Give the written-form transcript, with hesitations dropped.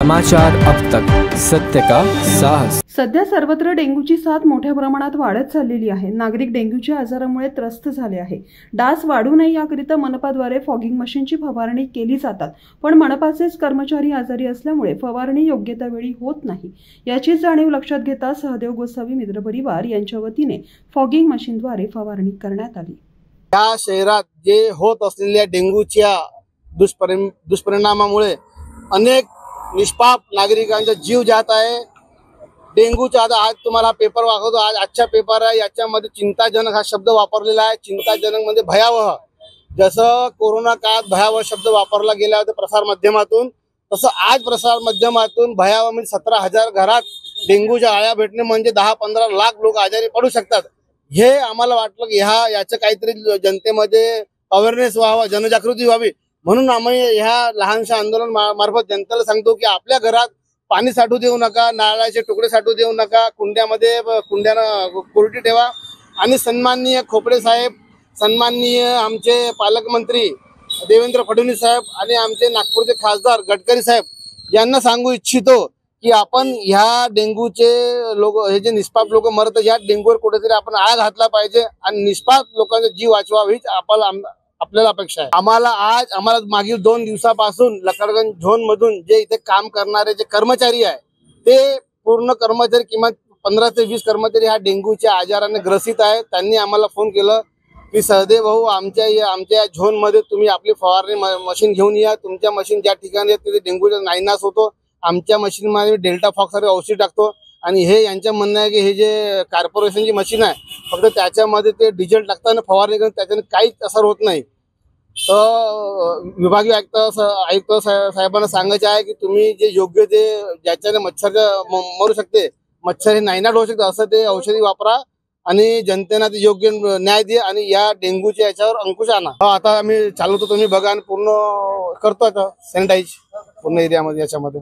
समाचार अब तक, सत्य का साहस। सध्या सर्वत्र डेंग्यूची साथ मोठ्या प्रमाणात वाढत चाललेली आहे। नागरिक डेंग्यूच्या आजारामुळे त्रस्त झाले आहे। डास वाढू नये याकरिता मनपाद्वारे फॉगिंग मशीनची फवारणी केली जातात, पण मनपाचेच कर्मचारी आजारी असल्यामुळे फवारणी योग्य त्या वेळी होत नाही। याची जाणीव लक्षात घेता सहदेव गोसावी मित्र परिवार यांच्या वतीने फॉगिंग मशीनद्वारे फवारणी करण्यात आली। या शहरात जे होत असलेल्या डेंग्यूच्या दुष्परिणामामुळे अनेक निष्पाप नागरिकांचा जीव जात आहे। डेंग्यूचा आज तुम्हाला पेपर वाचवतो, आजचा पेपर आहे, याच्यामध्ये चिंताजनक हा शब्द वापरलेला आहे। चिंताजनक म्हणजे भयावह। जसं कोरोना काळात भयावह शब्द वापरला गेला होता प्रसार माध्यमातून, तसं आज प्रसार माध्यमातून भयावह म्हणजे 17,000 घरात डेंग्यूच्या आळ्या भेटणे म्हणजे 10-15 लाख लोक आजारी पडू शकतात। हे आम्हाला वाटलं की याचं काहीतरी जनतेमध्ये अवेअरनेस व्हावा, जनजागृती व्हावी, म्हणून आम्ही ह्या लहानशा आंदोलन मार्फत जनतेला सांगतो की आपल्या घरात पाणी साठू देऊ नका, नारळाचे तुकडे साठू देऊ नका, कुंड्यानं कोरडी ठेवा। आणि सन्माननीय खोपडे साहेब, सन्माननीय आमचे पालकमंत्री देवेंद्र फडणवीस साहेब आणि आमचे नागपूरचे खासदार गडकरी साहेब यांना सांगू इच्छितो की आपण ह्या डेंग्यूचे लोक, हे जे निष्पाप लोक मरतात, या डेंग्यूवर कुठेतरी आपण आळा घातला पाहिजे आणि निष्पाप लोकांचा जीव वाचवावा हीच आपल्याला अपेक्षा आहे। आम्हाला मागील 2 दिवसापासून लकडगंज झोन मधून जे इथे काम करणारे जे कर्मचारी आहे, ते पूर्ण कर्मचारी किमान 15 ते 20 कर्मचारी ह्या डेंग्यूच्या आजाराने ग्रसित आहेत। त्यांनी आम्हाला फोन केलं की सहदेव भाऊ, आमच्या झोन मध्ये तुम्ही आपली फवारणी मशीन घेऊन या। तुमच्या मशीन ज्या ठिकाणी आहे तिथे डेंग्यूचा नायनाट होतो, आमच्या मशीन मध्ये डेल्टा फॉक्स सारखे औषध टाकतो। आणि हे यांचं म्हणणं आहे की हे जे कॉर्पोरेशनची मशीन आहे, फक्त त्याच्यामध्ये ते डिझेल टाकताना फवारणी करून त्याच्याने काहीच असर होत नाही। तर विभागीय आयुक्त साहेबांना सांगायचे आहे की तुम्ही जे योग्य ते ज्याच्याने मच्छर मरू शकते, मच्छर हे नायनाट होऊ शकते, असं ते औषधी वापरा आणि जनतेला ते योग्य न्याय द्या आणि या डेंग्यूच्या याच्यावर अंकुश आणा। आता आम्ही चालवतो, तुम्ही बघा आणि पूर्ण करतो आता सॅनिटाईज पूर्ण एरियामध्ये याच्यामध्ये।